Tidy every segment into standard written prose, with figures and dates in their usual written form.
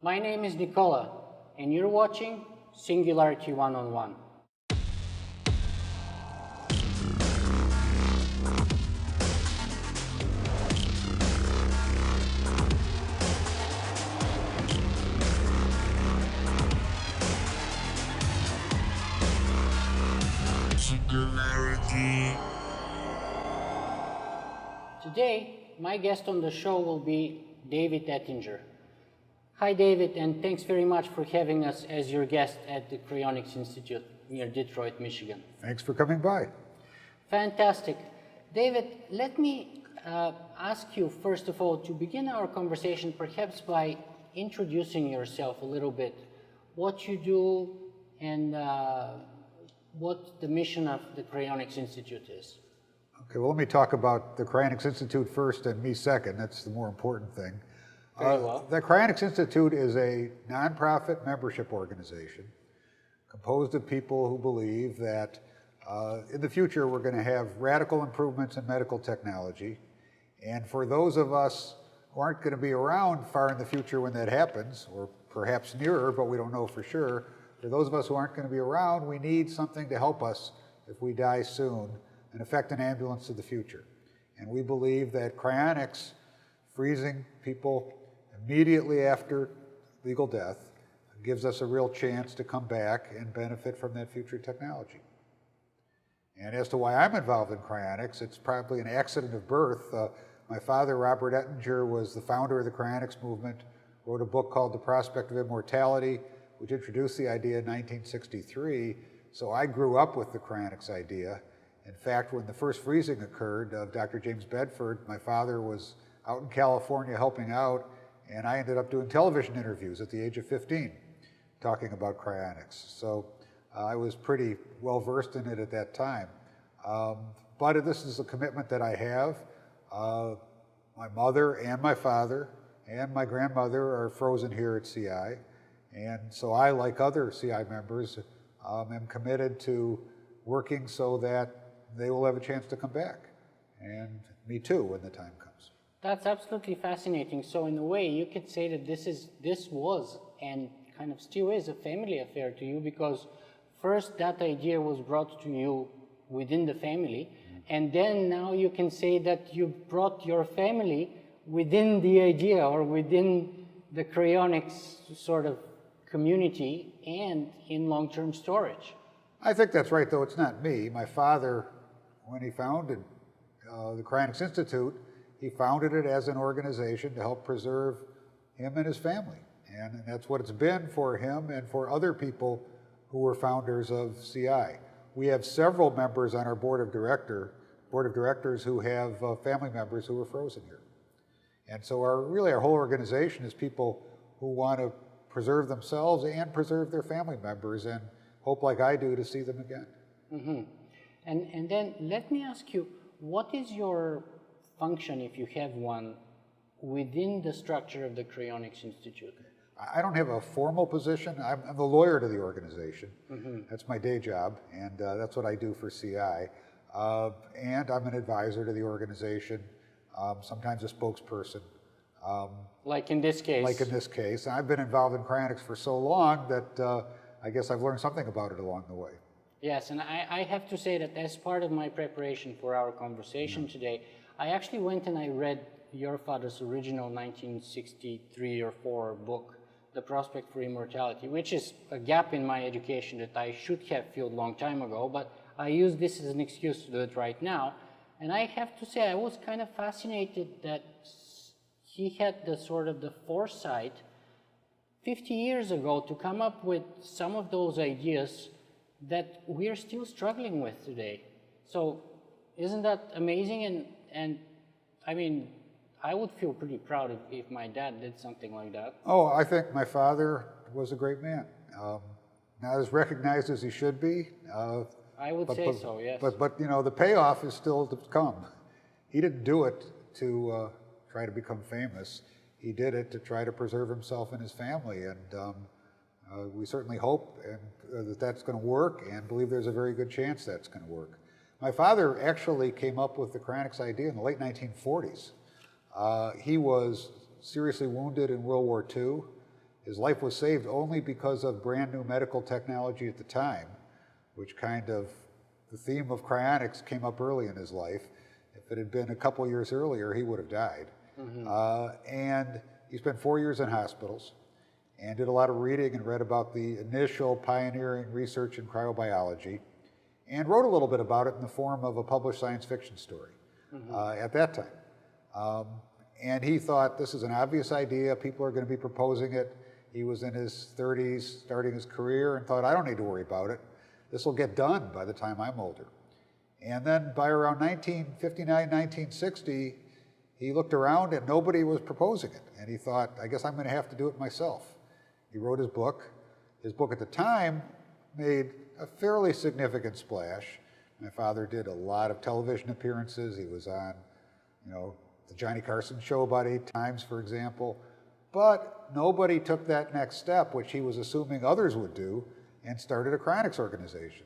My name is Nicola, and you're watching Singularity One-on-One. Singularity. Today, my guest on the show will be David Ettinger. Hi, David, and thanks very much for having us as your guest at the Cryonics Institute near Detroit, Michigan. Thanks for coming by. Fantastic. David, let me ask you, first of all, to begin our conversation, perhaps by introducing yourself a little bit, what you do and what the mission of the Cryonics Institute is. Okay, well, let me talk about the Cryonics Institute first and me second. That's the more important thing. Very well. The Cryonics Institute is a nonprofit membership organization composed of people who believe that in the future we're going to have radical improvements in medical technology. And for those of us who aren't going to be around far in the future when that happens, or perhaps nearer, but we don't know for sure, for those of us who aren't going to be around, we need something to help us if we die soon and effect an ambulance to the future. And we believe that cryonics, freezing people immediately after legal death, gives us a real chance to come back and benefit from that future technology. And as to why I'm involved in cryonics, it's probably an accident of birth. My father, Robert Ettinger, was the founder of the cryonics movement, wrote a book called The Prospect of Immortality, which introduced the idea in 1963. So I grew up with the cryonics idea. In fact, when the first freezing occurred of Dr. James Bedford, my father was out in California helping out, and I ended up doing television interviews at the age of 15, talking about cryonics. So I was pretty well versed in it at that time. But this is a commitment that I have. My mother and my father and my grandmother are frozen here at CI. And so I, like other CI members, am committed to working so that they will have a chance to come back. And me too, when the time comes. That's absolutely fascinating. So in a way, you could say that this was and kind of still is a family affair to you, because first that idea was brought to you within the family, and then now you can say that you brought your family within the idea or within the cryonics sort of community and in long-term storage. I think that's right, though it's not me. My father, when he founded the Cryonics Institute, he founded it as an organization to help preserve him and his family. And that's what it's been for him and for other people who were founders of CI. We have several members on our board of directors who have family members who were frozen here. And so really our whole organization is people who want to preserve themselves and preserve their family members and hope, like I do, to see them again. Mm-hmm. And then let me ask you, what is your function, if you have one, within the structure of the Cryonics Institute? I don't have a formal position. I'm the lawyer to the organization. Mm-hmm. That's my day job, and that's what I do for CI. And I'm an advisor to the organization, sometimes a spokesperson. Like in this case? Like in this case. I've been involved in cryonics for so long that I guess I've learned something about it along the way. Yes, and I have to say that as part of my preparation for our conversation today, I actually went and I read your father's original 1963 or 4 book, The Prospect for Immortality, which is a gap in my education that I should have filled a long time ago, but I use this as an excuse to do it right now. And I have to say I was kind of fascinated that he had the sort of the foresight 50 years ago to come up with some of those ideas that we are still struggling with today. So isn't that amazing? And I mean, I would feel pretty proud if my dad did something like that. Oh, I think my father was a great man. Not as recognized as he should be. I would say so, yes. But you know, the payoff is still to come. He didn't do it to try to become famous. He did it to try to preserve himself and his family. And we certainly hope that that's going to work, and believe there's a very good chance that's going to work. My father actually came up with the cryonics idea in the late 1940s. He was seriously wounded in World War II, His life was saved only because of brand new medical technology at the time, which kind of, the theme of cryonics came up early in his life. If it had been a couple years earlier, he would have died. And he spent 4 years in hospitals and did a lot of reading and read about the initial pioneering research in cryobiology and wrote a little bit about it in the form of a published science fiction story at that time. And he thought, this is an obvious idea, people are going to be proposing it. He was in his 30s, starting his career, and thought, I don't need to worry about it. This will get done by the time I'm older. And then by around 1959, 1960, he looked around and nobody was proposing it. And he thought, I guess I'm going to have to do it myself. He wrote his book. His book at the time made a fairly significant splash. My father did a lot of television appearances. He was on, the Johnny Carson show about 8 times, for example. But nobody took that next step, which he was assuming others would do, and started a cryonics organization.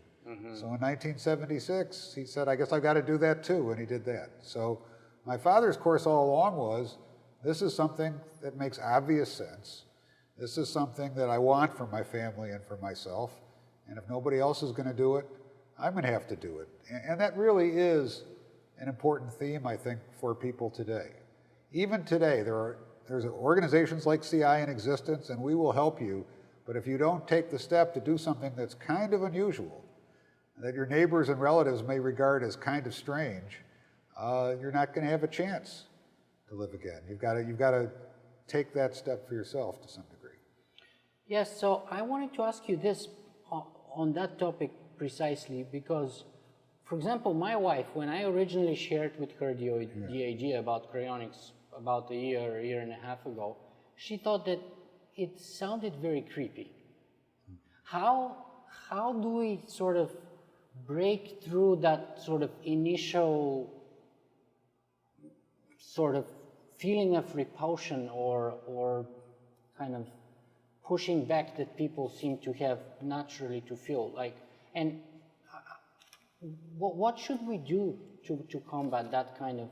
So in 1976, he said, I guess I've got to do that too, and he did that. So my father's course all along was, this is something that makes obvious sense. This is something that I want for my family and for myself, and if nobody else is going to do it, I'm going to have to do it. And that really is an important theme, I think, for people today. Even today, there's organizations like CI in existence, and we will help you, but if you don't take the step to do something that's kind of unusual, that your neighbors and relatives may regard as kind of strange, you're not going to have a chance to live again. You've got to take that step for yourself to some degree. Yes, so I wanted to ask you this on that topic precisely because, for example, my wife, when I originally shared with her the idea about cryonics about a year and a half ago, she thought that it sounded very creepy. How do we sort of break through that sort of initial sort of feeling of repulsion or kind of pushing back that people seem to have naturally to feel like, and what should we do to combat that kind of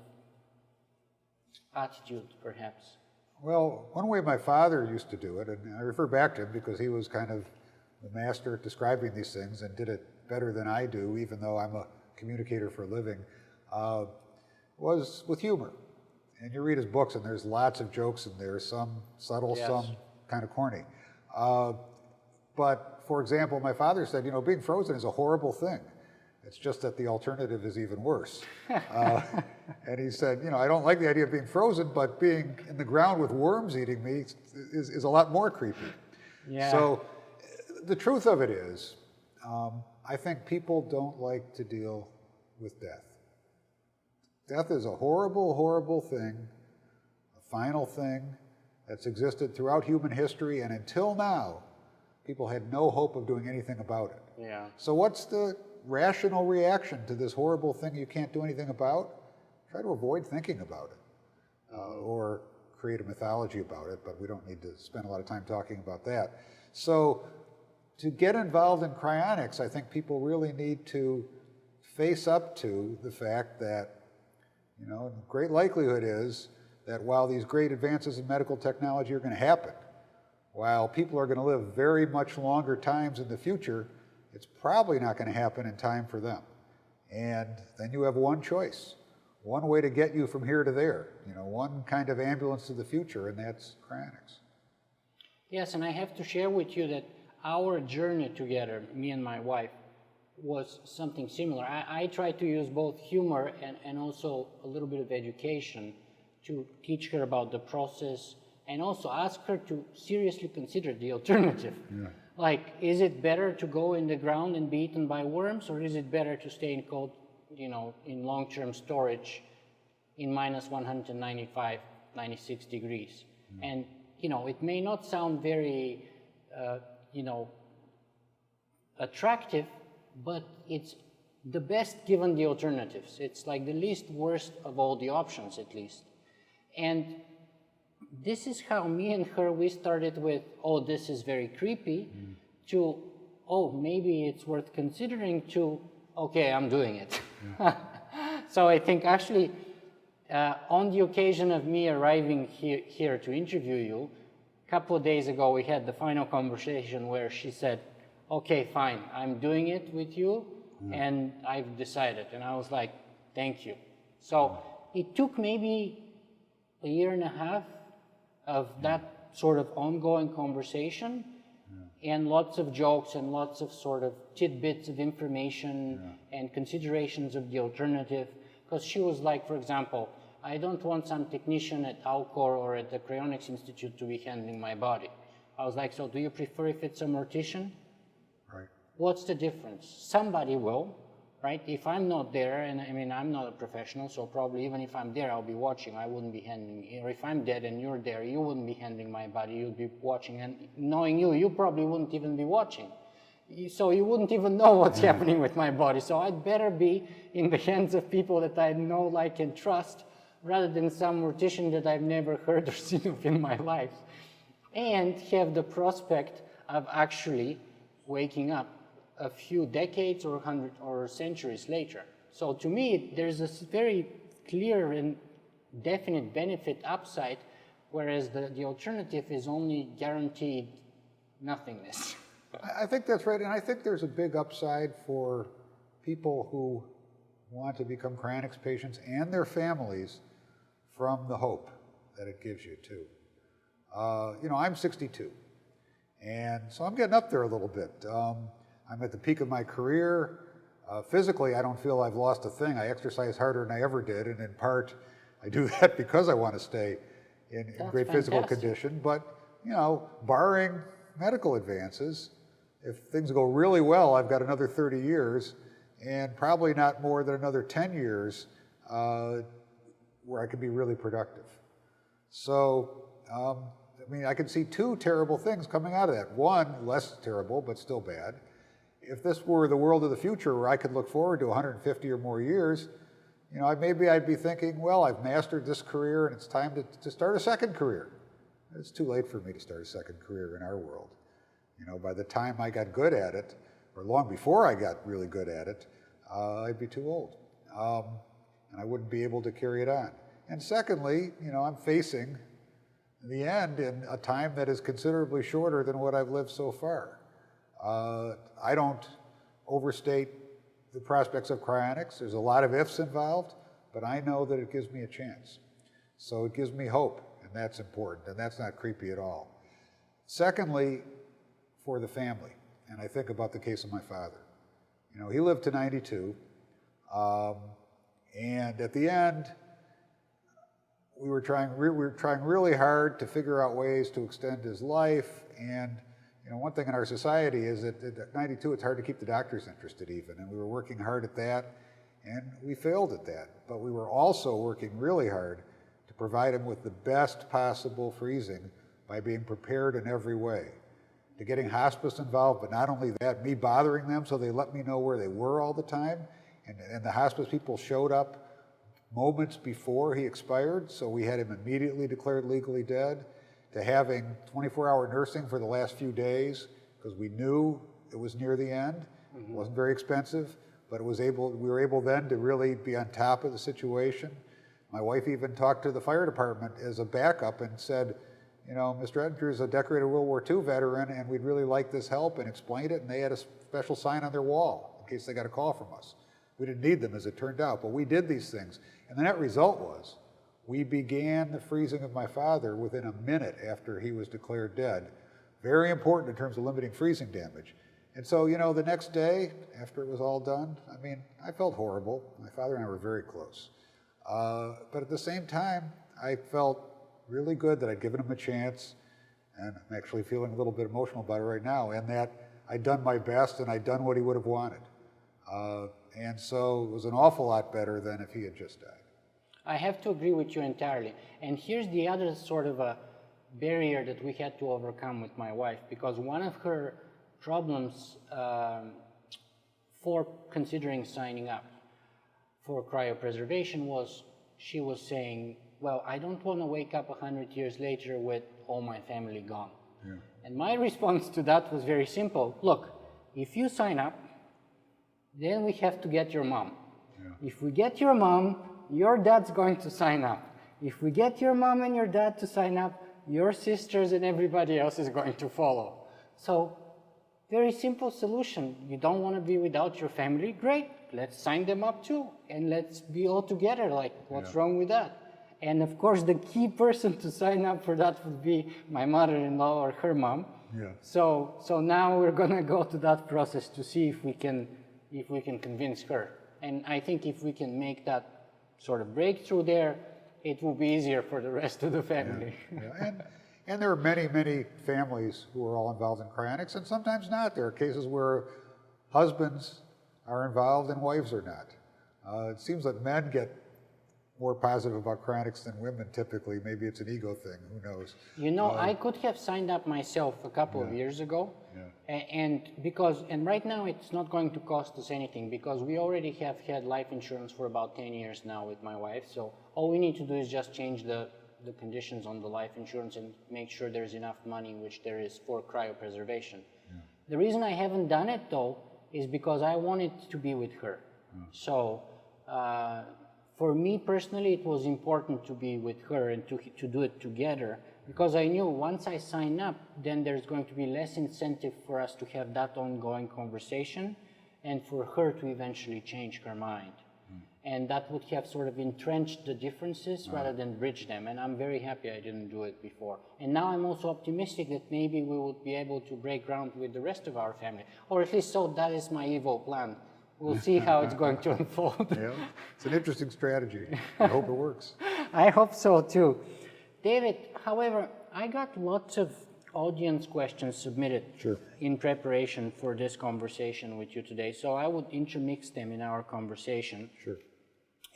attitude, perhaps? Well, one way my father used to do it, and I refer back to him because he was kind of the master at describing these things and did it better than I do, even though I'm a communicator for a living, was with humor. And you read his books and there's lots of jokes in there, some subtle, some kind of corny. But for example, my father said, being frozen is a horrible thing. It's just that the alternative is even worse. And he said, I don't like the idea of being frozen, but being in the ground with worms eating me is a lot more creepy. Yeah. So the truth of it is, I think people don't like to deal with death. Death is a horrible, horrible thing, a final thing that's existed throughout human history, and until now, people had no hope of doing anything about it. Yeah. So what's the rational reaction to this horrible thing you can't do anything about? Try to avoid thinking about it, or create a mythology about it, but we don't need to spend a lot of time talking about that. So to get involved in cryonics, I think people really need to face up to the fact that, great likelihood is that while these great advances in medical technology are going to happen, while people are going to live very much longer times in the future, it's probably not going to happen in time for them. And then you have one choice, one way to get you from here to there, one kind of ambulance to the future, and that's cryonics. Yes, and I have to share with you that our journey together, me and my wife, was something similar. I tried to use both humor and also a little bit of education to teach her about the process and also ask her to seriously consider the alternative. Yeah. Like, is it better to go in the ground and be eaten by worms, or is it better to stay in cold, in long-term storage in minus 195, 96 degrees? And, it may not sound very, attractive, but it's the best given the alternatives. It's like the least worst of all the options, at least. And this is how me and her, we started with, oh, this is very creepy, to, oh, maybe it's worth considering, to, okay, I'm doing it. Yeah. So I think actually, on the occasion of me arriving here to interview you, a couple of days ago, we had the final conversation where she said, okay, fine, I'm doing it with you, and I've decided. And I was like, thank you. So it took maybe a year and a half of that sort of ongoing conversation, and lots of jokes and lots of sort of tidbits of information and considerations of the alternative. Because she was like, for example, I don't want some technician at Alcor or at the Cryonics Institute to be handling my body. I was like, so do you prefer if it's a mortician? Right. What's the difference? Somebody will, right? If I'm not there, and I mean, I'm not a professional, so probably even if I'm there, I'll be watching. I wouldn't be handling, or if I'm dead and you're there, you wouldn't be handling my body, you'd be watching. And knowing you, you probably wouldn't even be watching. So you wouldn't even know what's happening with my body. So I'd better be in the hands of people that I know, like, and trust, rather than some mortician that I've never heard or seen of in my life. And have the prospect of actually waking up a few decades or centuries later. So to me, there's this very clear and definite benefit upside, whereas the alternative is only guaranteed nothingness. I think that's right, and I think there's a big upside for people who want to become cryonics patients and their families from the hope that it gives you too. You know, I'm 62, and so I'm getting up there a little bit. I'm at the peak of my career. Physically, I don't feel I've lost a thing. I exercise harder than I ever did, and in part, I do that because I want to stay in great physical condition. But, you know, barring medical advances, if things go really well, I've got another 30 years, and probably not more than another 10 years where I could be really productive. So, I mean, I can see two terrible things coming out of that. One, less terrible, but still bad. If this were the world of the future where I could look forward to 150 or more years, you know, maybe I'd be thinking, well, I've mastered this career and it's time to start a second career. It's too late for me to start a second career in our world. You know, by the time I got good at it, or long before I got really good at it, I'd be too old. And I wouldn't be able to carry it on. And secondly, you know, I'm facing the end in a time that is considerably shorter than what I've lived so far. I don't overstate the prospects of cryonics. There's a lot of ifs involved, but I know that it gives me a chance. So it gives me hope, and that's important, and that's not creepy at all. Secondly, for the family, and I think about the case of my father. You know, he lived to 92, and at the end, we were trying really hard to figure out ways to extend his life. And you know, one thing in our society is that at 92, it's hard to keep the doctors interested even. And we were working hard at that, and we failed at that. But we were also working really hard to provide him with the best possible freezing by being prepared in every way. To getting hospice involved, but not only that, me bothering them so they let me know where they were all the time. And the hospice people showed up moments before he expired, so we had him immediately declared legally dead, to having 24-hour nursing for the last few days, because we knew it was near the end. It wasn't very expensive, but we were able then to really be on top of the situation. My wife even talked to the fire department as a backup and said, you know, Mr. Ettinger is a decorated World War II veteran, and we'd really like this help, and explained it, and they had a special sign on their wall in case they got a call from us. We didn't need them, as it turned out, but we did these things. And the net result was, we began the freezing of my father within a minute after he was declared dead. Very important in terms of limiting freezing damage. And so, you know, the next day, after it was all done, I mean, I felt horrible. My father and I were very close. But at the same time, I felt really good that I'd given him a chance, and I'm actually feeling a little bit emotional about it right now, and that I'd done my best and I'd done what he would have wanted. And so it was an awful lot better than if he had just died. I have to agree with you entirely. And here's the other sort of a barrier that we had to overcome with my wife, because one of her problems for considering signing up for cryopreservation was she was saying, well, I don't want to wake up 100 years later with all my family gone. Yeah. And my response to that was very simple. Look, if you sign up, then we have to get your mom. Yeah. If we get your mom, your dad's going to sign up. If we get your mom and your dad to sign up, your sisters and everybody else is going to follow. So, very simple solution. You don't want to be without your family? Great, let's sign them up too, and let's be all together. Like, what's wrong with that? And of course, the key person to sign up for that would be my mother-in-law or her mom. Yeah. So now we're gonna go to that process to see if we can convince her. And I think if we can make that sort of breakthrough there, it will be easier for the rest of the family. Yeah. And there are many, many families who are all involved in cryonics, and sometimes not. There are cases where husbands are involved and wives are not. It seems that men get more positive about cryonics than women typically. Maybe it's an ego thing, who knows. You know, I could have signed up myself a couple of years ago, and right now it's not going to cost us anything because we already have had life insurance for about 10 years now with my wife, so all we need to do is just change the conditions on the life insurance and make sure there's enough money, which there is, for cryopreservation. The reason I haven't done it though is because I wanted to be with her. So for me personally, it was important to be with her and to do it together, because I knew once I sign up, then there's going to be less incentive for us to have that ongoing conversation and for her to eventually change her mind. And that would have sort of entrenched the differences rather than bridge them. And I'm very happy I didn't do it before. And now I'm also optimistic that maybe we would be able to break ground with the rest of our family. Or at least so that is my evil plan. We'll see how it's going to unfold. Yeah, it's an interesting strategy. I hope it works. I hope so too. David, however, I got lots of audience questions submitted in preparation for this conversation with you today. So I would intermix them in our conversation. Sure.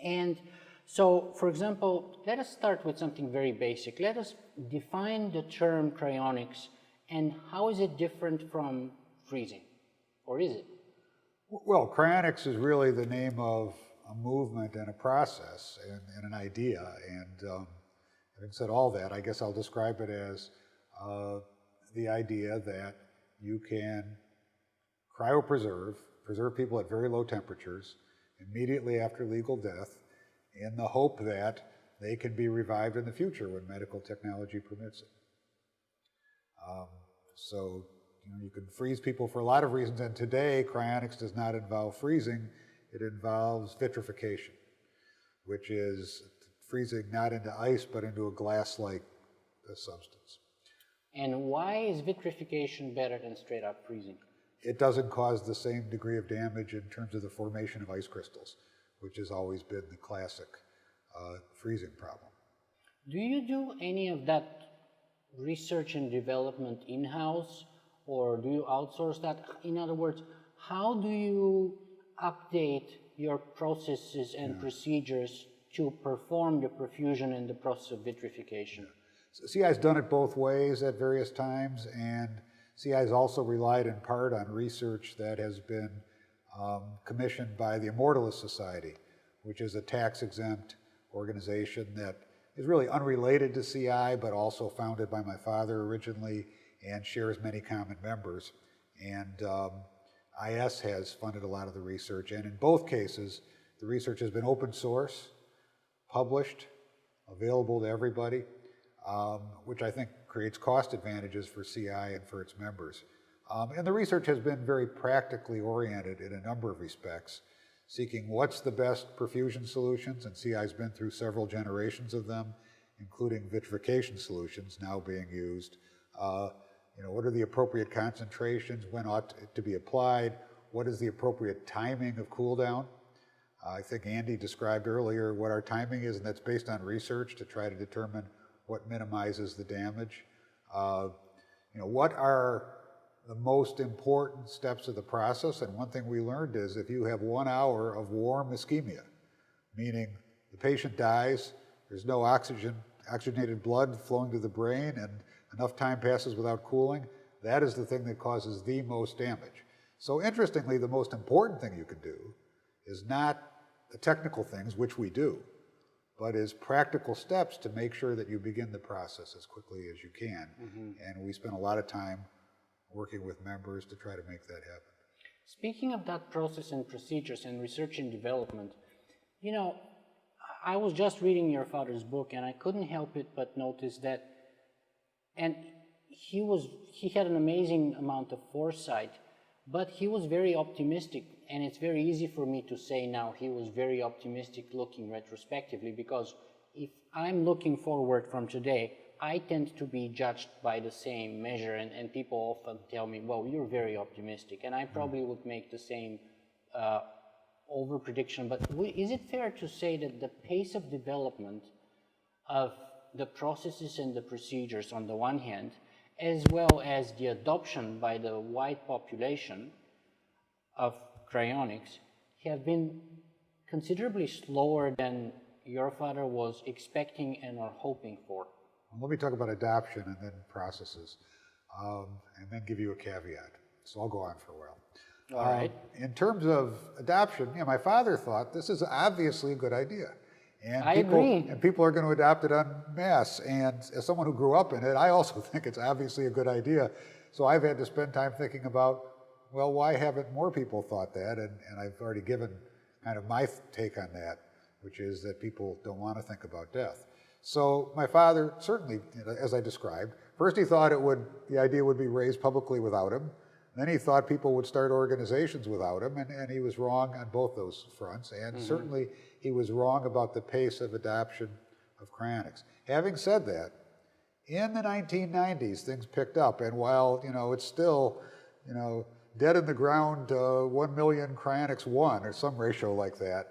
And so, for example, let us start with something very basic. Let us define the term cryonics and how is it different from freezing, or is it? Well, cryonics is really the name of a movement and a process and an idea. And having said all that, I guess I'll describe it as the idea that you can cryopreserve, preserve people at very low temperatures immediately after legal death in the hope that they can be revived in the future when medical technology permits it. So you can freeze people for a lot of reasons, and today cryonics does not involve freezing, it involves vitrification, which is freezing not into ice but into a glass-like substance. And why is vitrification better than straight up freezing? It doesn't cause the same degree of damage in terms of the formation of ice crystals, which has always been the classic freezing problem. Do you do any of that research and development in-house, or do you outsource that? In other words, how do you update your processes and procedures to perform the perfusion and the process of vitrification? So CI has done it both ways at various times, and CI has also relied in part on research that has been commissioned by the Immortalist Society, which is a tax-exempt organization that is really unrelated to CI, but also founded by my father originally and shares many common members. And IS has funded a lot of the research, and in both cases, the research has been open source, published, available to everybody, which I think creates cost advantages for CI and for its members. And the research has been very practically oriented in a number of respects, seeking what's the best perfusion solutions, and CI's been through several generations of them, including vitrification solutions now being used. What are the appropriate concentrations, when ought to be applied, what is the appropriate timing of cool down? I think Andy described earlier what our timing is, and that's based on research to try to determine what minimizes the damage. What are the most important steps of the process? And one thing we learned is if you have 1 hour of warm ischemia, meaning the patient dies, there's no oxygenated blood flowing to the brain, and enough time passes without cooling, that is the thing that causes the most damage. So interestingly, the most important thing you can do is not the technical things, which we do, but is practical steps to make sure that you begin the process as quickly as you can. And we spend a lot of time working with members to try to make that happen. Speaking of that process and procedures and research and development, I was just reading your father's book and I couldn't help it but notice that And he had an amazing amount of foresight, but he was very optimistic, and it's very easy for me to say now he was very optimistic looking retrospectively, because if I'm looking forward from today, I tend to be judged by the same measure, and people often tell me, well, you're very optimistic, and I probably would make the same over prediction. But is it fair to say that the pace of development of the processes and the procedures on the one hand, as well as the adoption by the wide population of cryonics, have been considerably slower than your father was expecting and or hoping for? Well, let me talk about adoption and then processes, and then give you a caveat. So I'll go on for a while. All right. In terms of adoption, my father thought this is obviously a good idea. And I agree. And people are going to adopt it en masse. And as someone who grew up in it, I also think it's obviously a good idea. So I've had to spend time thinking about, well, why haven't more people thought that? And I've already given kind of my take on that, which is that people don't want to think about death. So my father certainly, as I described, first he thought the idea would be raised publicly without him. Then he thought people would start organizations without him, and he was wrong on both those fronts. And certainly he was wrong about the pace of adoption of cryonics. Having said that, in the 1990s, things picked up. And while, it's still, dead in the ground, 1 million cryonics 1, or some ratio like that,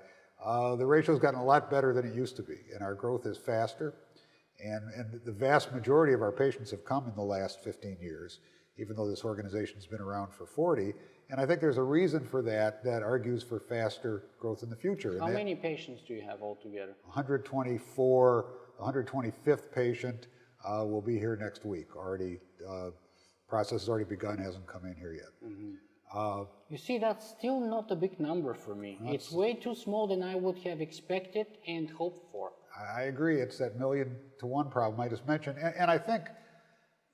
the ratio's gotten a lot better than it used to be. And our growth is faster. And the vast majority of our patients have come in the last 15 years, even though this organization's been around for 40. And I think there's a reason for that argues for faster growth in the future. How many patients do you have altogether? 124, the 125th patient will be here next week. Already, process has already begun, hasn't come in here yet. You see, that's still not a big number for me. It's way too small than I would have expected and hoped for. I agree. It's that 1,000,000-to-1 problem I just mentioned. And I think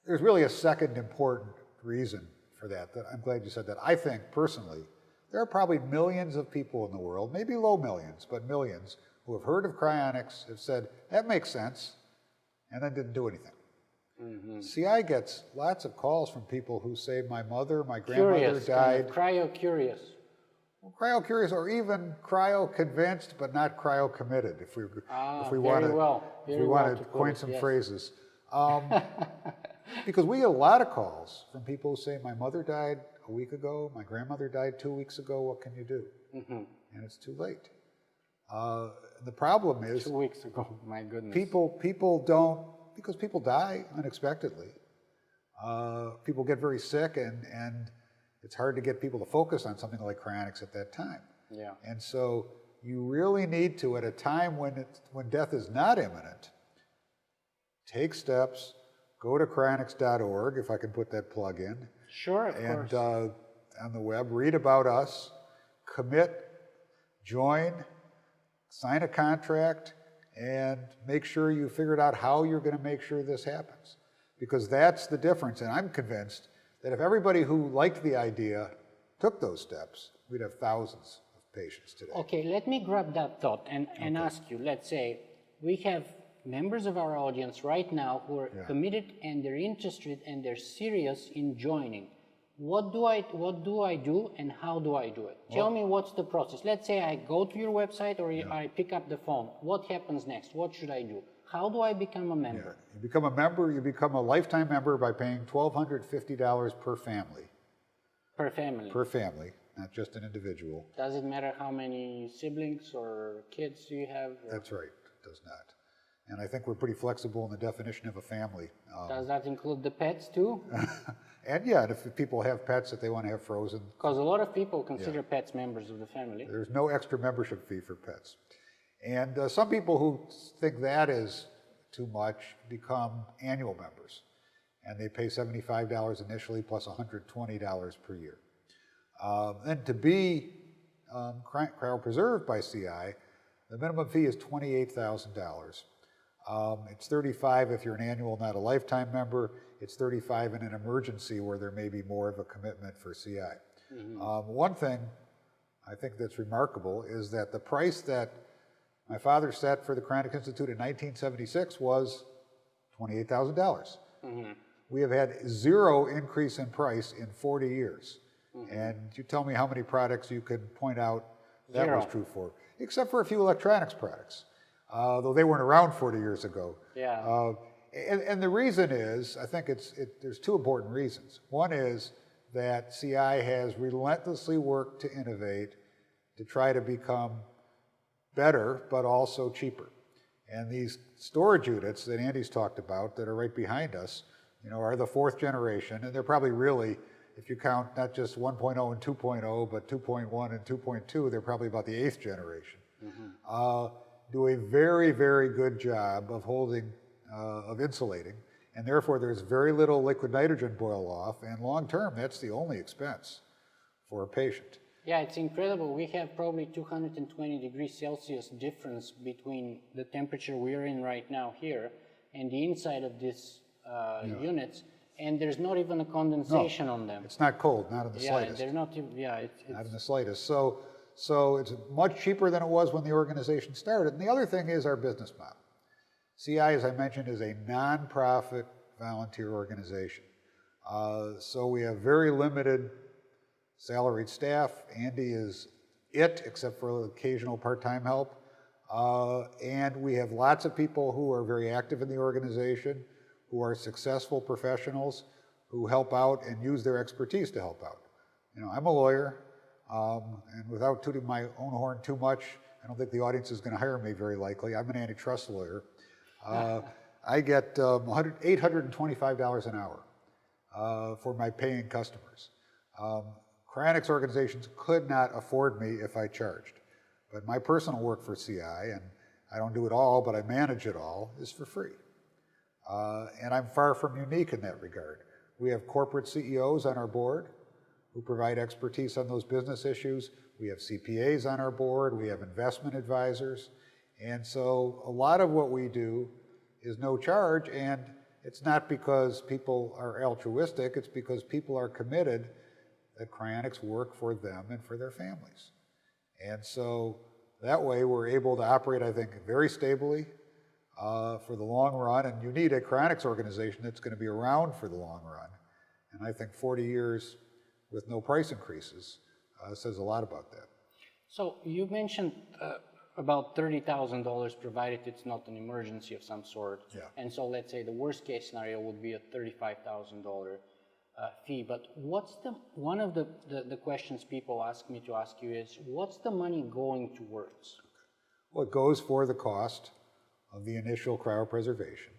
there's really a second important reason for that I'm glad you said that. I think, personally, there are probably millions of people in the world, maybe low millions, but millions, who have heard of cryonics, have said, that makes sense, and then didn't do anything. CI gets lots of calls from people who say, my mother, my grandmother died. Cryo-curious. Well, cryo-curious, or even cryo-convinced, but not cryo-committed, if we want to coin some phrases. Because we get a lot of calls from people who say, my mother died a week ago, my grandmother died 2 weeks ago, what can you do? And it's too late. The problem is 2 weeks ago, my goodness. People don't, because people die unexpectedly. People get very sick, and it's hard to get people to focus on something like cryonics at that time. Yeah. And so you really need to, at a time when death is not imminent, take steps, go to cryonics.org, if I can put that plug in. Sure, of course. And on the web, read about us, commit, join, sign a contract, and make sure you figured out how you're going to make sure this happens. Because that's the difference, and I'm convinced that if everybody who liked the idea took those steps, we'd have thousands of patients today. Okay, let me grab that thought and ask you, let's say we have members of our audience right now who are committed and they're interested and they're serious in joining. What do I do and how do I do it? Tell me what's the process. Let's say I go to your website or I pick up the phone. What happens next? What should I do? How do I become a member? You become a member, you become a lifetime member by paying $1,250 per family. Per family? Per family, not just an individual. Does it matter how many siblings or kids do you have? That's right, it does not. And I think we're pretty flexible in the definition of a family. Does that include the pets too? And yeah, if people have pets that they want to have frozen. Because a lot of people consider pets members of the family. There's no extra membership fee for pets. And some people who think that is too much become annual members. And they pay $75 initially plus $120 per year. And to be cryopreserved by CI, the minimum fee is $28,000. It's $35 if you're an annual, not a lifetime member. It's $35 in an emergency where there may be more of a commitment for CI. One thing I think that's remarkable is that the price that my father set for the Cryonics Institute in 1976 was $28,000. We have had 0 increase in price in 40 years. And you tell me how many products you could point out that was true for, except for a few electronics products, though they weren't around 40 years ago. Yeah. And the reason is, I think there's 2 important reasons. One is that CI has relentlessly worked to innovate, to try to become better, but also cheaper. And these storage units that Andy's talked about that are right behind us, are the 4th generation, and they're probably really, if you count not just 1.0 and 2.0, but 2.1 and 2.2, they're probably about the 8th generation. Do a very, very good job of holding, of insulating, and therefore there's very little liquid nitrogen boil off, and long term, that's the only expense for a patient. Yeah, it's incredible. We have probably 220 degrees Celsius difference between the temperature we're in right now here and the inside of these units, and there's not even a condensation on them. It's not cold, not in the slightest. They're not even, it's not in the slightest. So it's much cheaper than it was when the organization started. And the other thing is our business model. CI, as I mentioned, is a nonprofit volunteer organization. So we have very limited salaried staff. Andy is it, except for occasional part-time help. And we have lots of people who are very active in the organization, who are successful professionals, who help out and use their expertise to help out. I'm a lawyer, and without tooting my own horn too much, I don't think the audience is going to hire me very likely. I'm an antitrust lawyer. I get $825 an hour for my paying customers. Cryonics organizations could not afford me if I charged. But my personal work for CI, and I don't do it all, but I manage it all, is for free. And I'm far from unique in that regard. We have corporate CEOs on our board who provide expertise on those business issues. We have CPAs on our board. We have investment advisors. And so a lot of what we do is no charge, and it's not because people are altruistic, it's because people are committed that cryonics work for them and for their families. And so that way we're able to operate, I think, very stably for the long run, and you need a cryonics organization that's going to be around for the long run. And I think 40 years with no price increases says a lot about that. So you mentioned about $30,000 provided it's not an emergency of some sort. Yeah. And so let's say the worst case scenario would be a $35,000 fee. But what's one of the questions people ask me to ask you is, what's the money going towards? Well, it goes for the cost of the initial cryopreservation,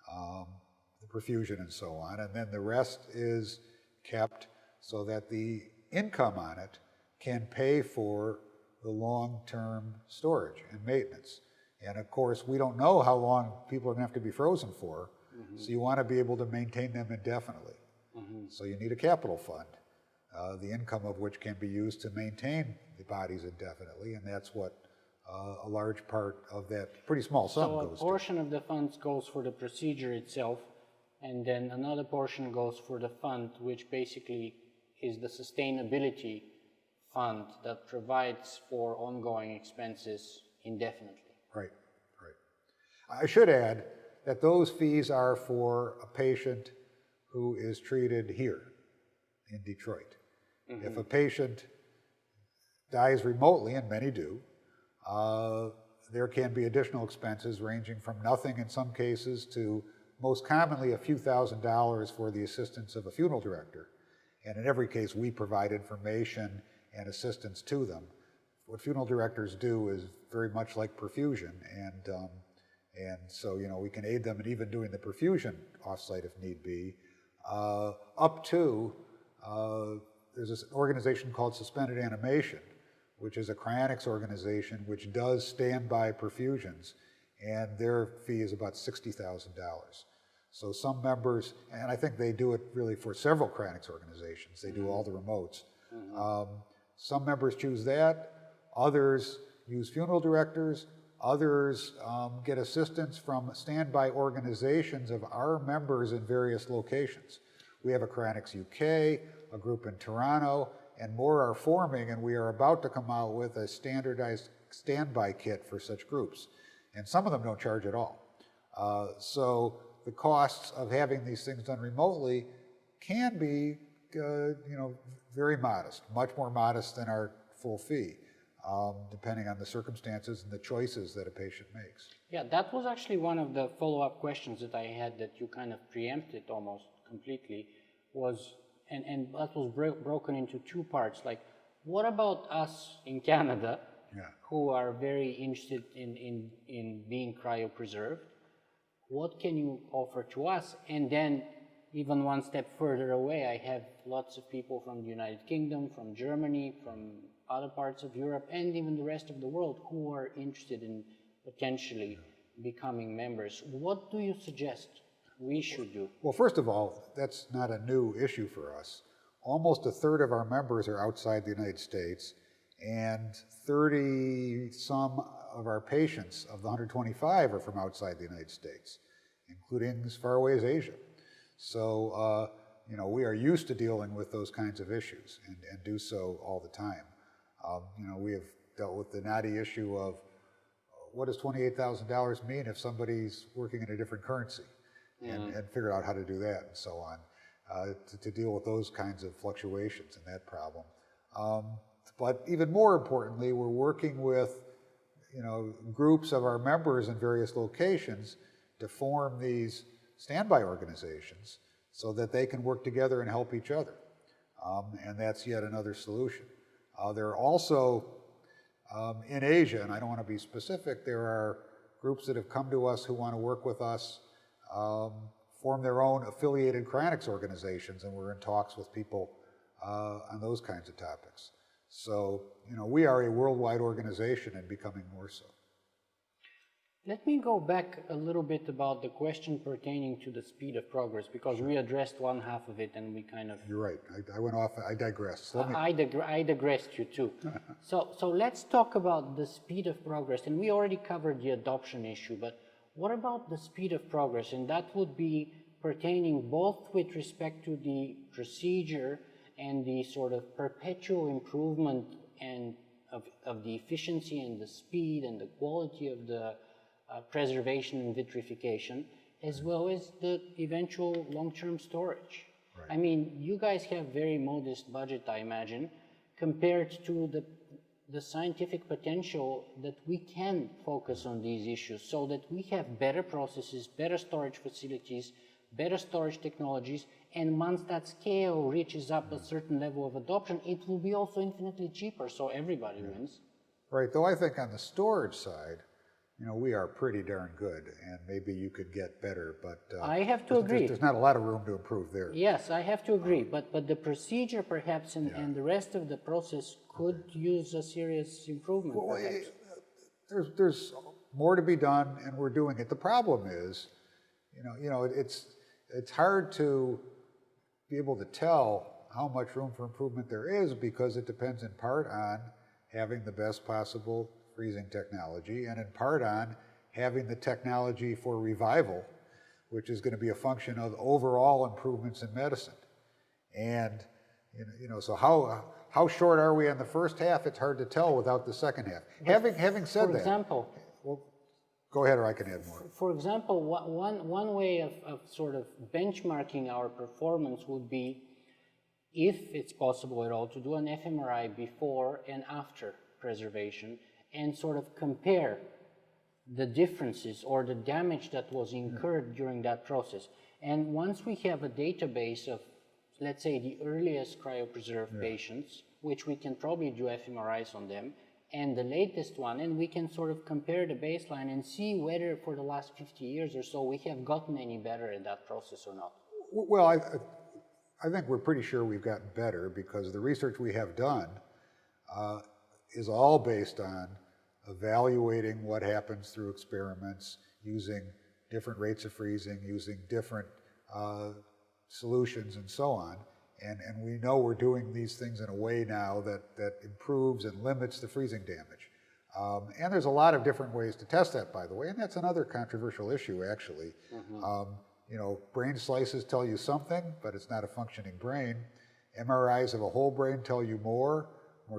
the perfusion and so on, and then the rest is kept so that the income on it can pay for the long-term storage and maintenance. And of course, we don't know how long people are going to have to be frozen for, so you want to be able to maintain them indefinitely. So you need a capital fund, the income of which can be used to maintain the bodies indefinitely, and that's what a large part of that pretty small sum goes to. So a portion of the funds goes for the procedure itself, and then another portion goes for the fund, which basically is the sustainability fund that provides for ongoing expenses indefinitely. Right, right. I should add that those fees are for a patient who is treated here in Detroit. If a patient dies remotely, and many do, there can be additional expenses ranging from nothing in some cases to most commonly a few $1,000s for the assistance of a funeral director. And in every case, we provide information and assistance to them. What funeral directors do is very much like perfusion, and so we can aid them in even doing the perfusion offsite if need be. Up to there's this organization called Suspended Animation, which is a cryonics organization which does standby perfusions, and their fee is about $60,000. So some members, and I think they do it really for several cryonics organizations, they do all the remotes. Some members choose that, others use funeral directors, others get assistance from standby organizations of our members in various locations. We have a Cryonics UK, a group in Toronto, and more are forming, and we are about to come out with a standardized standby kit for such groups. And some of them don't charge at all. So the costs of having these things done remotely can be, very modest, much more modest than our full fee, depending on the circumstances and the choices that a patient makes. Yeah, that was actually one of the follow-up questions that I had that you kind of preempted almost completely was, and that was broken into two parts. Like, what about us in Canada who are very interested in being cryopreserved? What can you offer to us? And then even one step further away, I have lots of people from the United Kingdom, from Germany, from other parts of Europe, and even the rest of the world who are interested in potentially becoming members. What do you suggest we should do? Well, first of all, that's not a new issue for us. Almost a third of our members are outside the United States, and 30-some of our patients of the 125 are from outside the United States, including as far away as Asia. So, we are used to dealing with those kinds of issues and do so all the time. We have dealt with the knotty issue of what does $28,000 mean if somebody's working in a different currency, and figured out how to do that and so on, to deal with those kinds of fluctuations and that problem. But even more importantly, we're working with groups of our members in various locations to form these standby organizations so that they can work together and help each other. And that's yet another solution. There are also, in Asia, and I don't want to be specific, there are groups that have come to us who want to work with us, form their own affiliated cryonics organizations, and we're in talks with people on those kinds of topics. So, we are a worldwide organization and becoming more so. Let me go back a little bit about the question pertaining to the speed of progress, because we addressed one half of it and we kind of... You're right. I went off. I digressed. I digressed you too. So let's talk about the speed of progress. And we already covered the adoption issue, but what about the speed of progress? And that would be pertaining both with respect to the procedure and the sort of perpetual improvement and of the efficiency and the speed and the quality of the preservation and vitrification, as well as the eventual long-term storage. Right. I mean, you guys have very modest budget, I imagine, compared to the scientific potential that we can focus on these issues so that we have better processes, better storage facilities, better storage technologies, and once that scale reaches up a certain level of adoption, it will be also infinitely cheaper, so everybody wins. Right, though I think on the storage side, we are pretty darn good, and maybe you could get better, but I have to agree. There's not a lot of room to improve there. Yes, I have to agree, but the procedure perhaps and the rest of the process could use a serious improvement. Well, there's more to be done, and we're doing it. The problem is, it's hard to be able to tell how much room for improvement there is because it depends in part on having the best possible freezing technology, and in part on having the technology for revival, which is going to be a function of overall improvements in medicine. And so how short are we on the first half? It's hard to tell without the second half. Having said that, for example, well, go ahead, or I can add more. For example, one way of sort of benchmarking our performance would be, if it's possible at all, to do an fMRI before and after preservation, and sort of compare the differences or the damage that was incurred during that process. And once we have a database of, let's say, the earliest cryopreserved patients, which we can probably do fMRIs on them, and the latest one, and we can sort of compare the baseline and see whether for the last 50 years or so we have gotten any better at that process or not. Well, I think we're pretty sure we've gotten better because the research we have done is all based on evaluating what happens through experiments, using different rates of freezing, using different solutions and so on. And we know we're doing these things in a way now that improves and limits the freezing damage. And there's a lot of different ways to test that, by the way, and that's another controversial issue, actually. Brain slices tell you something, but it's not a functioning brain. MRIs of a whole brain tell you more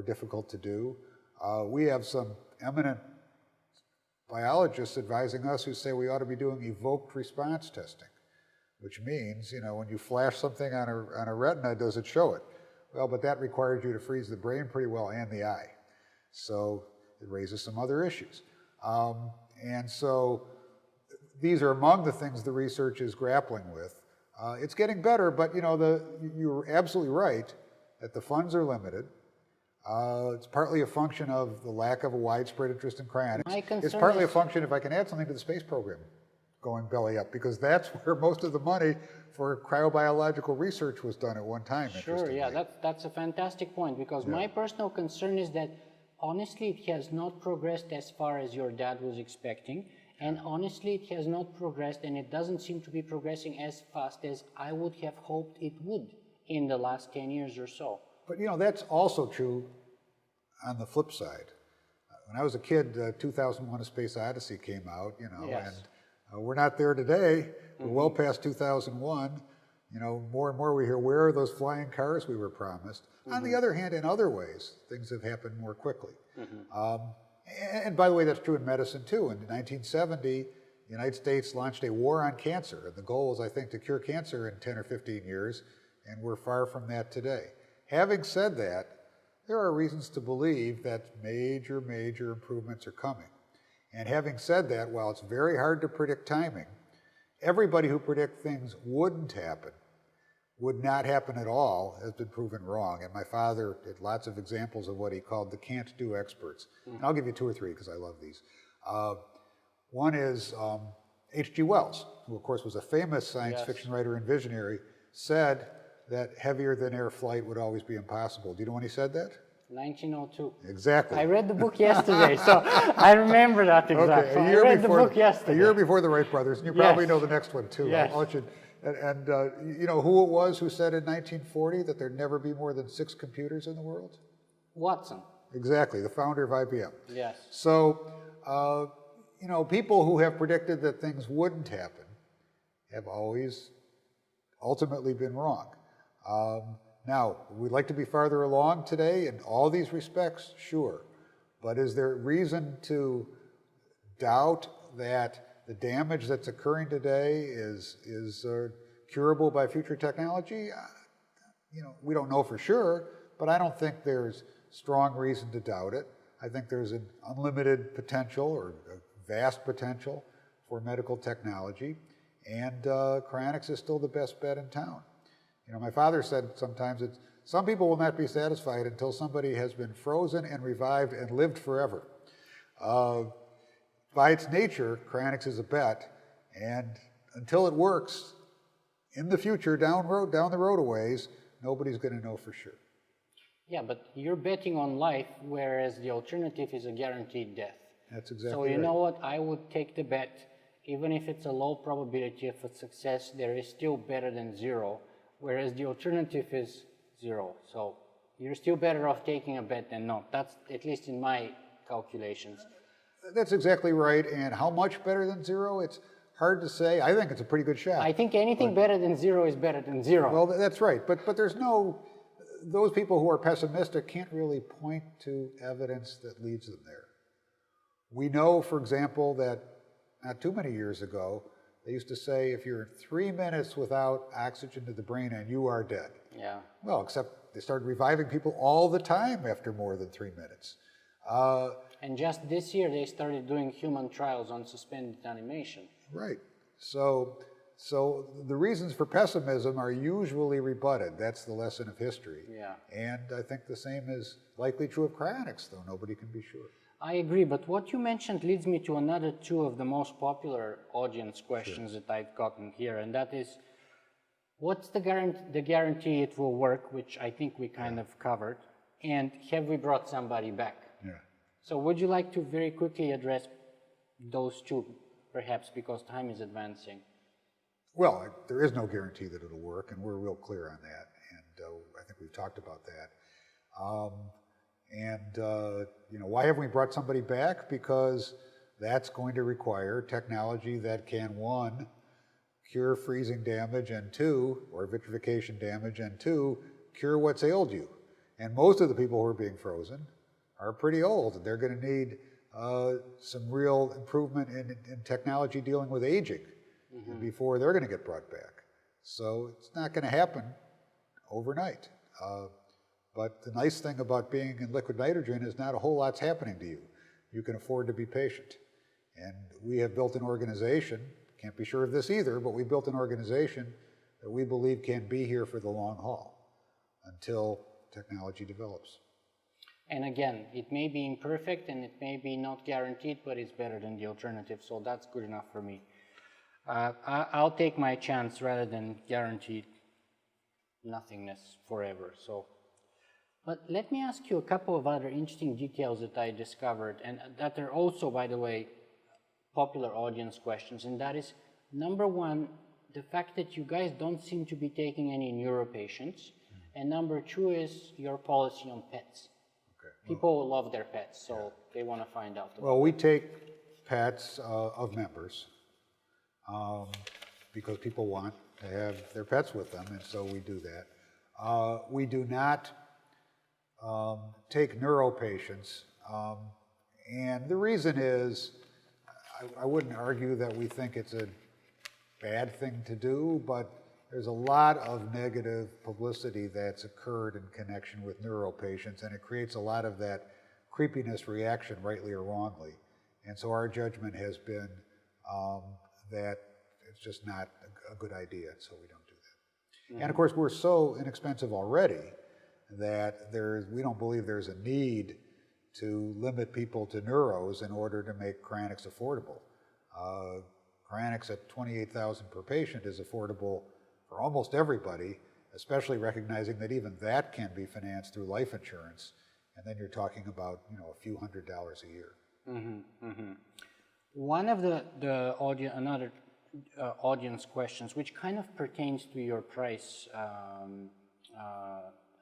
difficult to do. We have some eminent biologists advising us who say we ought to be doing evoked response testing. which means, you know, when you flash something on a retina, does it show it? Well, but that requires you to freeze the brain pretty well and the eye. So it raises some other issues. And so these are among the things the research is grappling with. It's getting better, but you know, you're absolutely right that the funds are limited. It's partly a function of the lack of a widespread interest in cryonics. It's partly a function, if I can add something to the space program, going belly up, because that's where most of the money for cryobiological research was done at one time. Sure, yeah, that's a fantastic point, because my personal concern is that honestly it has not progressed as far as your dad was expecting, and honestly it has not progressed, and it doesn't seem to be progressing as fast as I would have hoped it would in the last 10 years or so. But you know, that's also true on the flip side. When I was a kid, 2001: A Space Odyssey came out, you know, and we're not there today. We're well past 2001. You know, more and more we hear, where are those flying cars we were promised? On the other hand, in other ways, things have happened more quickly. And by the way, that's true in medicine too. In 1970, the United States launched a war on cancer. And the goal was, I think, to cure cancer in 10 or 15 years, and we're far from that today. Having said that, there are reasons to believe that major improvements are coming. And having said that, while it's very hard to predict timing, everybody who predicts things wouldn't happen, would not happen at all, has been proven wrong. And my father did lots of examples of what he called the can't-do experts. And I'll give you 2 or 3 because I love these. One is H.G. Wells, who of course was a famous science fiction writer and visionary, said that heavier-than-air flight would always be impossible. Do you know when he said that? 1902. Exactly. I read the book yesterday, so I remember that exactly. Okay, I read the book yesterday. A year before the Wright brothers, and you probably know the next one too. Yes. I'll let you, and you know who it was who said in 1940 that there'd never be more than 6 computers in the world? Watson. Exactly, the founder of IBM. Yes. So, you know, people who have predicted that things wouldn't happen have always ultimately been wrong. Now, we'd like to be farther along today in all these respects, sure. But is there reason to doubt that the damage that's occurring today is curable by future technology? You know, we don't know for sure, but I don't think there's strong reason to doubt it. I think there's an unlimited potential or a vast potential for medical technology, and cryonics is still the best bet in town. You know, my father said sometimes some people will not be satisfied until somebody has been frozen and revived and lived forever. By its nature, cryonics is a bet, and until it works, in the future, down the road a ways, nobody's going to know for sure. Yeah, but you're betting on life, whereas the alternative is a guaranteed death. That's exactly So right. you know what? I would take the bet, even if it's a low probability of a success, there is still better than 0. Whereas the alternative is 0. So you're still better off taking a bet than not. That's at least in my calculations. That's exactly right. And how much better than 0? It's hard to say. I think it's a pretty good shot. I think anything better than 0 is better than 0. Well, that's right. But there's no, those people who are pessimistic can't really point to evidence that leads them there. We know, for example, that not too many years ago, they used to say if you're 3 minutes without oxygen to the brain and you are dead. Yeah. Well, except they started reviving people all the time after more than 3 minutes. And just this year, they started doing human trials on suspended animation. Right. So the reasons for pessimism are usually rebutted. That's the lesson of history. Yeah. And I think the same is likely true of cryonics, though nobody can be sure. I agree, but what you mentioned leads me to another 2 of the most popular audience questions that I've gotten here, and that is, what's the guarantee it will work, which I think we kind of covered, and have we brought somebody back? Yeah. So would you like to very quickly address those 2, perhaps, because time is advancing? Well, there is no guarantee that it'll work, and we're real clear on that, and I think we've talked about that. You know, why haven't we brought somebody back? Because that's going to require technology that can, 1, cure freezing damage, and 2, or vitrification damage, and 2, cure what's ailed you. And most of the people who are being frozen are pretty old, and they're going to need some real improvement in technology dealing with aging before they're going to get brought back. So it's not going to happen overnight. But the nice thing about being in liquid nitrogen is not a whole lot's happening to you. You can afford to be patient. And we have built an organization, can't be sure of this either, but we built an organization that we believe can be here for the long haul until technology develops. And again, it may be imperfect and it may be not guaranteed, but it's better than the alternative, so that's good enough for me. I'll take my chance rather than guaranteed nothingness forever. So, but let me ask you a couple of other interesting details that I discovered, and that are also, by the way, popular audience questions, and that is, number one, the fact that you guys don't seem to be taking any neuro patients, and number two is your policy on pets. People love their pets, so they want to find out. Well, we take pets of members because people want to have their pets with them, and so we do that. We do not take neuro patients, and the reason is, I wouldn't argue that we think it's a bad thing to do, but there's a lot of negative publicity that's occurred in connection with neuro patients, and it creates a lot of that creepiness reaction, rightly or wrongly. And so our judgment has been that it's just not a good idea, so we don't do that. Mm-hmm. And of course, we're so inexpensive already that we don't believe there's a need to limit people to neuros in order to make cryonics affordable. Cryonics at $28,000 per patient is affordable for almost everybody, especially recognizing that even that can be financed through life insurance, and then you're talking about a few $100s a year. Mm-hmm, mm-hmm. One of another audience questions, which kind of pertains to your price,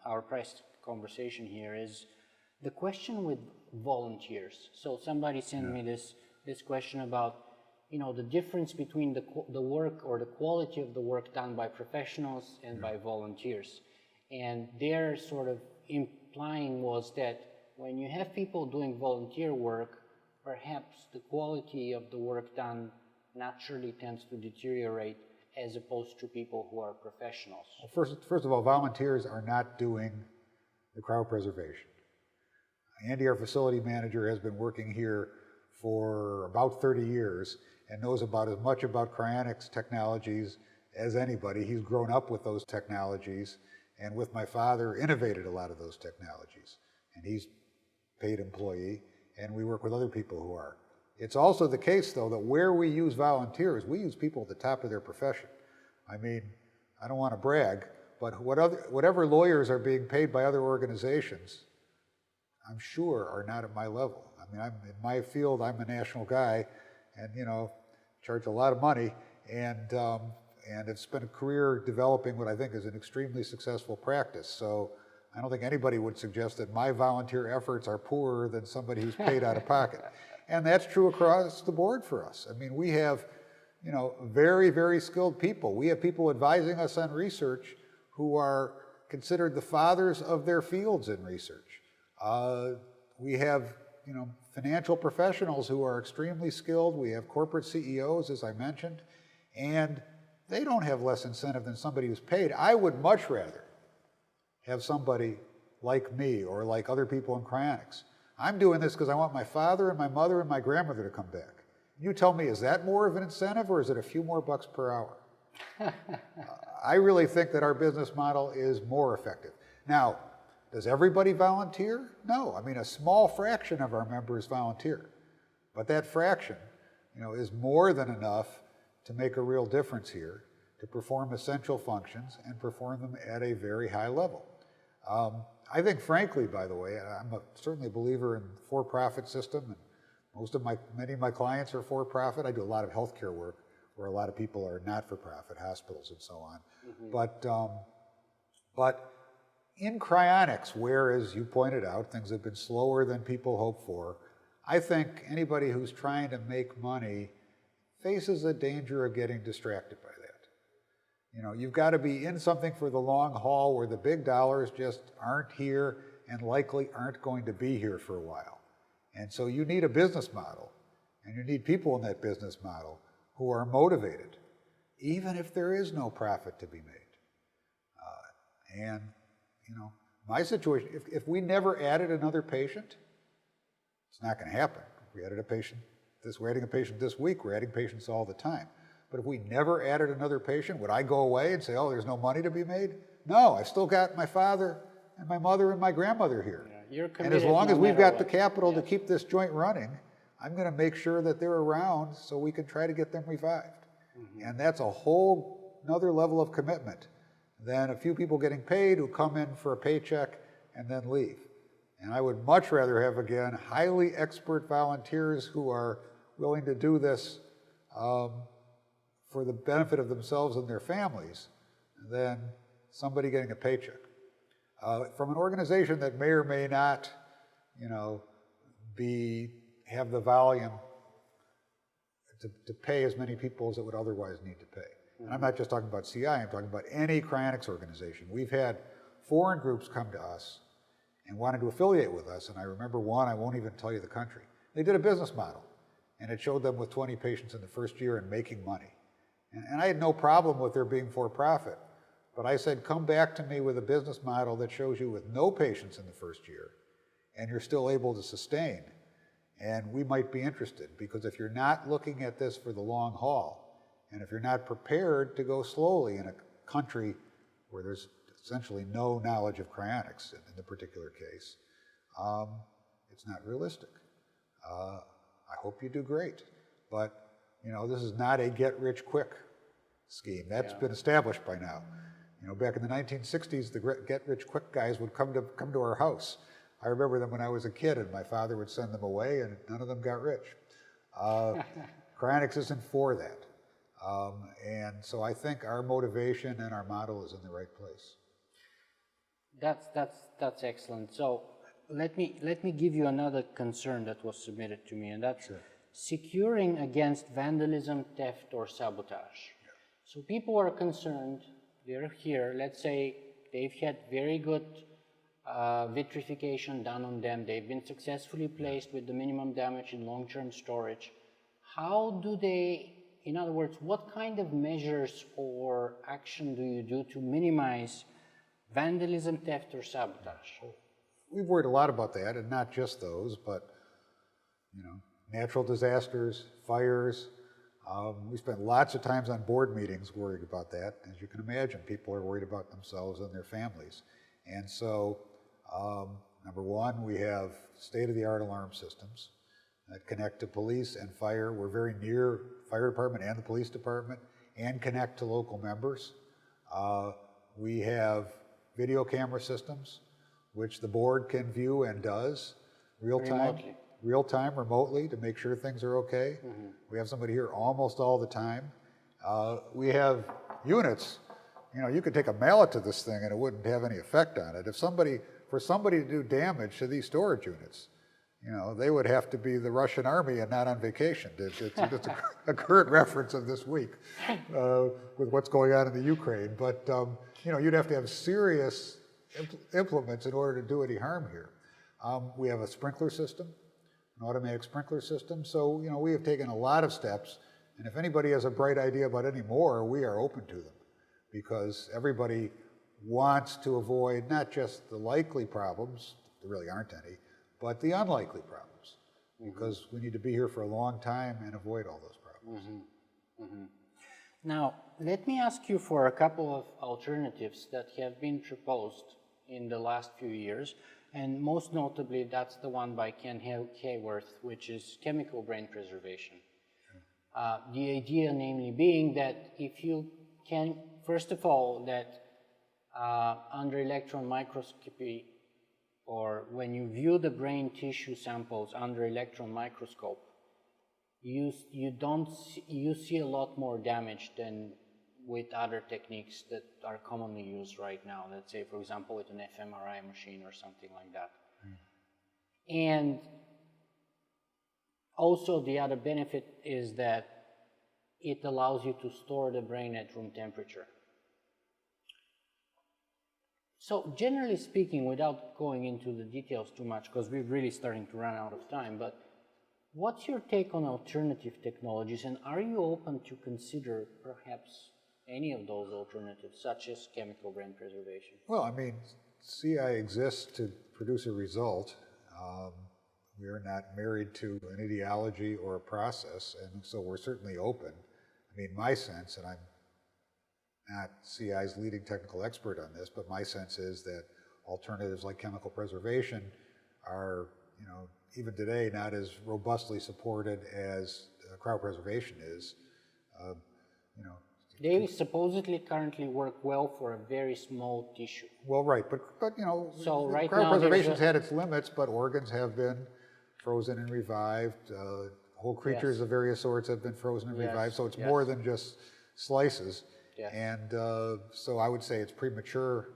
our price conversation here, is the question with volunteers. So somebody sent me this question about the difference between the work or the quality of the work done by professionals and by volunteers. And their sort of implying was that when you have people doing volunteer work, perhaps the quality of the work done naturally tends to deteriorate as opposed to people who are professionals. Well, first of all, volunteers are not doing the cryopreservation. Andy, our facility manager, has been working here for about 30 years and knows about as much about cryonics technologies as anybody. He's grown up with those technologies, and with my father, innovated a lot of those technologies. And he's paid employee, and we work with other people who are. It's also the case, though, that where we use volunteers, we use people at the top of their profession. I mean, I don't want to brag, but whatever lawyers are being paid by other organizations, I'm sure are not at my level. I mean, in my field, I'm a national guy, and charge a lot of money, and it's been a career developing what I think is an extremely successful practice. So I don't think anybody would suggest that my volunteer efforts are poorer than somebody who's paid out of pocket. And that's true across the board for us. I mean, we have very, very skilled people. We have people advising us on research who are considered the fathers of their fields in research. We have financial professionals who are extremely skilled. We have corporate CEOs, as I mentioned, and they don't have less incentive than somebody who's paid. I would much rather have somebody like me or like other people in cryonics. I'm doing this because I want my father and my mother and my grandmother to come back. You tell me, is that more of an incentive or is it a few more bucks per hour? I really think that our business model is more effective. Now, does everybody volunteer? No. I mean, a small fraction of our members volunteer. But that fraction, is more than enough to make a real difference here, to perform essential functions and perform them at a very high level. I think, frankly, by the way, I'm certainly a believer in the for-profit system, and many of my clients are for-profit. I do a lot of healthcare work where a lot of people are not-for-profit, hospitals and so on. Mm-hmm. But in cryonics, where, as you pointed out, things have been slower than people hoped for, I think anybody who's trying to make money faces a danger of getting distracted by that. You've got to be in something for the long haul where the big dollars just aren't here and likely aren't going to be here for a while. And so you need a business model, and you need people in that business model who are motivated even if there is no profit to be made. And, my situation, if we never added another patient, it's not going to happen. If we added a patient we're adding a patient this week, we're adding patients all the time. But if we never added another patient, would I go away and say, oh, there's no money to be made? No, I've still got my father and my mother and my grandmother here. Yeah, you're and as long no as we've got what. the capital to keep this joint running, I'm going to make sure that they're around so we can try to get them revived. And that's a whole another level of commitment than a few people getting paid who come in for a paycheck and then leave. And I would much rather have, again, highly expert volunteers who are willing to do this for the benefit of themselves and their families than somebody getting a paycheck. From an organization that may or may not, have the volume to pay as many people as it would otherwise need to pay. And I'm not just talking about CI, I'm talking about any cryonics organization. We've had foreign groups come to us and wanted to affiliate with us, and I remember one, I won't even tell you the country. They did a business model, and it showed them with 20 patients in the first year and making money. And I had no problem with their being for-profit, but I said, come back to me with a business model that shows you with no patients in the first year, and you're still able to sustain, and we might be interested, because if you're not looking at this for the long haul, and if you're not prepared to go slowly in a country where there's essentially no knowledge of cryonics in the particular case, it's not realistic. I hope you do great, but this is not a get-rich-quick scheme. That's been established by now. Back in the 1960s, the get-rich-quick guys would come to our house. I remember them when I was a kid, and my father would send them away, and none of them got rich. Cryonics isn't for that. And so I think our motivation and our model is in the right place. That's excellent. So let me give you another concern that was submitted to me, and that's securing against vandalism, theft, or sabotage. Yeah. So people are concerned. They're here. Let's say they've had very good vitrification done on them. They've been successfully placed with the minimum damage in long-term storage. How do they? In other words, what kind of measures or action do you do to minimize vandalism, theft, or sabotage? We've worried a lot about that, and not just those, but natural disasters, fires. We spent lots of times on board meetings worried about that. As you can imagine, people are worried about themselves and their families. And so, number one, we have state-of-the-art alarm systems that connect to police and fire. We're very near fire department and the police department, and connect to local members. We have video camera systems, which the board can view and does real-time, remotely, to make sure things are okay. We have somebody here almost all the time. We have units. You could take a mallet to this thing and it wouldn't have any effect on it. For somebody to do damage to these storage units, they would have to be the Russian army and not on vacation. It's a current reference of this week with what's going on in the Ukraine. But you'd have to have serious implements in order to do any harm here. We have a sprinkler system, an automatic sprinkler system. So we have taken a lot of steps. And if anybody has a bright idea about any more, we are open to them, because everybody wants to avoid not just the likely problems, there really aren't any, but the unlikely problems, because we need to be here for a long time and avoid all those problems. Now, let me ask you for a couple of alternatives that have been proposed in the last few years, and most notably, that's the one by Ken Hayworth, which is chemical brain preservation. The idea, namely, being that if you can, first of all, that under electron microscopy, or when you view the brain tissue samples under electron microscope, you see a lot more damage than with other techniques that are commonly used right now. Let's say, for example, with an fMRI machine or something like that. And also the other benefit is that it allows you to store the brain at room temperature. So generally speaking, without going into the details too much, because we're really starting to run out of time, but what's your take on alternative technologies, and are you open to consider perhaps any of those alternatives, such as chemical brain preservation? Well, I mean, CI exists to produce a result. We are not married to an ideology or a process, and so we're certainly open. I mean, my sense, and I'm not CI's leading technical expert on this, but my sense is that alternatives like chemical preservation are, you know, even today not as robustly supported as cryopreservation is. You know, they supposedly currently work well for a very small tissue. well, right, but you know, so right now cryopreservation's had its limits, but organs have been frozen and revived. Whole creatures of various sorts have been frozen and revived, so it's more than just slices. And so I would say it's premature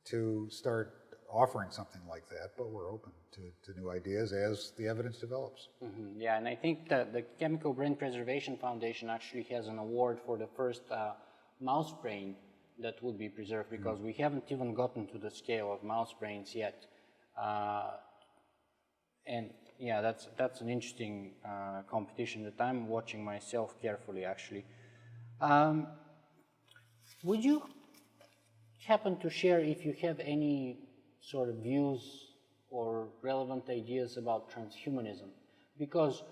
to start offering something like that, but we're open to new ideas as the evidence develops. Yeah, and I think that the Chemical Brain Preservation Foundation actually has an award for the first mouse brain that would be preserved, because we haven't even gotten to the scale of mouse brains yet. And yeah, that's an interesting competition that I'm watching myself carefully, actually. Would you happen to share if you have any sort of views or relevant ideas about transhumanism? Because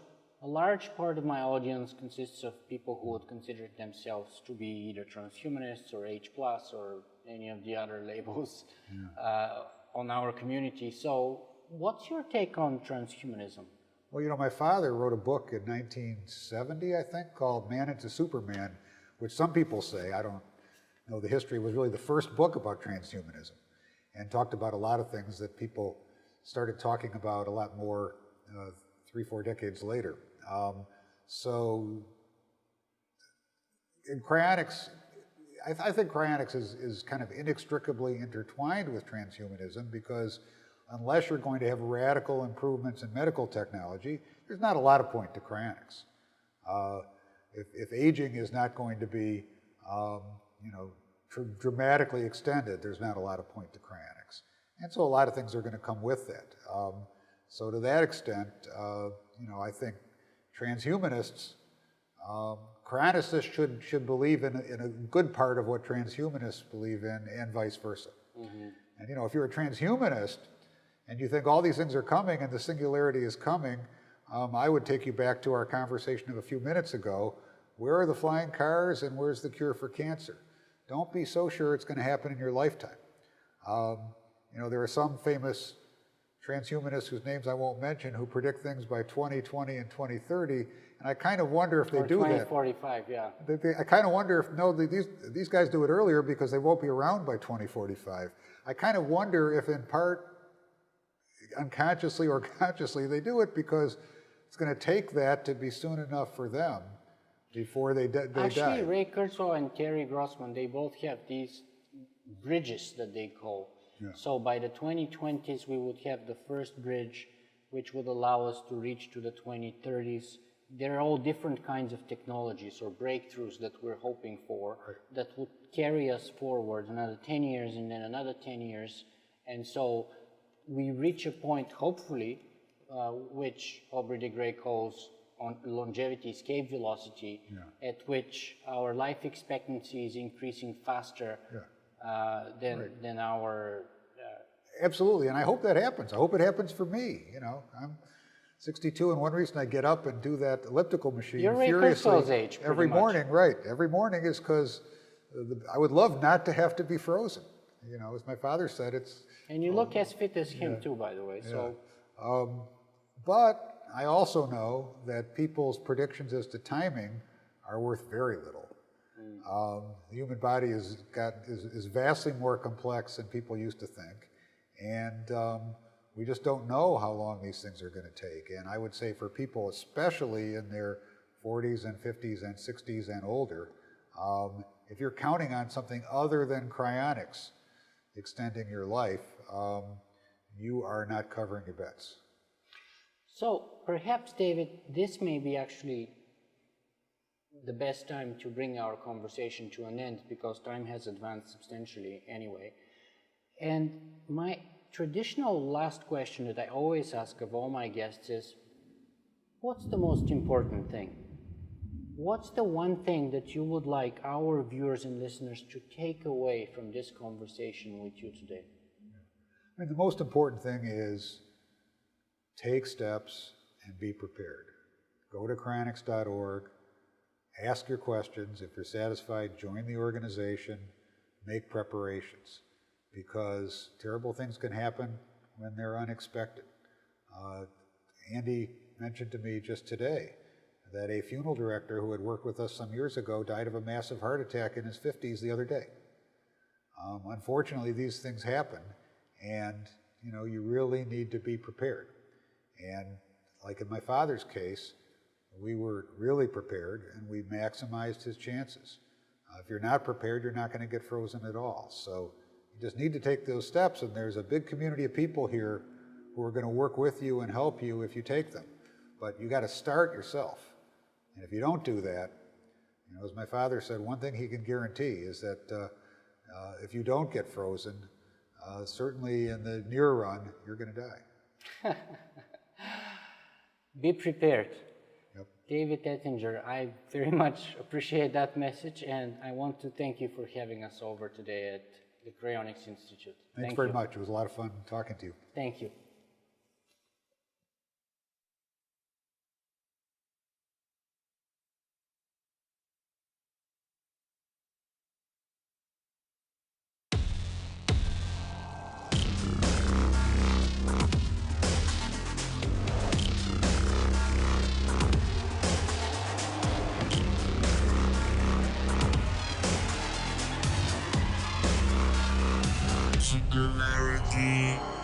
a large part of my audience consists of people who would consider themselves to be either transhumanists or H+, or any of the other labels on our community. So what's your take on transhumanism? Well, you know, my father wrote a book in 1970, I think, called Man into Superman, which some people say, I don't know the history, was really the first book about transhumanism, and talked about a lot of things that people started talking about a lot more 3-4 decades later. So in cryonics, I think cryonics is kind of inextricably intertwined with transhumanism, because unless you're going to have radical improvements in medical technology, there's not a lot of point to cryonics. If aging is not going to be, you know, dramatically extended, there's not a lot of point to cryonics. And so a lot of things are going to come with that. So to that extent, you know, I think transhumanists, cryonicists should believe in a good part of what transhumanists believe in, and vice versa. And you know, if you're a transhumanist and you think all these things are coming and the singularity is coming, I would take you back to our conversation of a few minutes ago. Where are the flying cars and where's the cure for cancer? Don't be so sure it's going to happen in your lifetime. You know, there are some famous transhumanists whose names I won't mention who predict things by 2020 and 2030, and I kind of wonder if they do that. 2045, yeah. I kind of wonder if, no, these guys do it earlier because they won't be around by 2045. I kind of wonder if in part, unconsciously or consciously, they do it because it's going to take that to be soon enough for them before they die. Actually, Ray Kurzweil and Terry Grossman, they both have these bridges that they call. So by the 2020s, we would have the first bridge, which would allow us to reach to the 2030s. There are all different kinds of technologies or breakthroughs that we're hoping for that would carry us forward another 10 years and then another 10 years. And so we reach a point, hopefully, which Aubrey de Grey calls on longevity escape velocity, at which our life expectancy is increasing faster than our... Absolutely, and I hope that happens. I hope it happens for me. You know, I'm 62, and one reason I get up and do that elliptical machine furiously age, every morning, every morning, is because I would love not to have to be frozen. You know, as my father said, it's... And you look as fit as him too, by the way. So, but I also know that people's predictions as to timing are worth very little. The human body is vastly more complex than people used to think, and we just don't know how long these things are going to take. And I would say for people, especially in their 40s and 50s and 60s and older, if you're counting on something other than cryonics extending your life, you are not covering your bets. So perhaps, David, this may be actually the best time to bring our conversation to an end, because time has advanced substantially anyway. And my traditional last question that I always ask of all my guests is, what's the most important thing? What's the one thing that you would like our viewers and listeners to take away from this conversation with you today? I mean, the most important thing is take steps and be prepared. Go to cryonics.org, ask your questions. If you're satisfied, join the organization, make preparations, because terrible things can happen when they're unexpected. Andy mentioned to me just today that a funeral director who had worked with us some years ago died of a massive heart attack in his 50s the other day. Unfortunately, these things happen, and you really need to be prepared. And like in my father's case, we were really prepared, and we maximized his chances. If you're not prepared, you're not going to get frozen at all. So you just need to take those steps, and there's a big community of people here who are going to work with you and help you if you take them. But you got to start yourself. And if you don't do that, as my father said, one thing he can guarantee is that if you don't get frozen, certainly in the near run, you're going to die. Be prepared. Yep. David Ettinger, I very much appreciate that message, and I want to thank you for having us over today at the Cryonics Institute. Thanks very much. It was a lot of fun talking to you. Thank you. Singularity.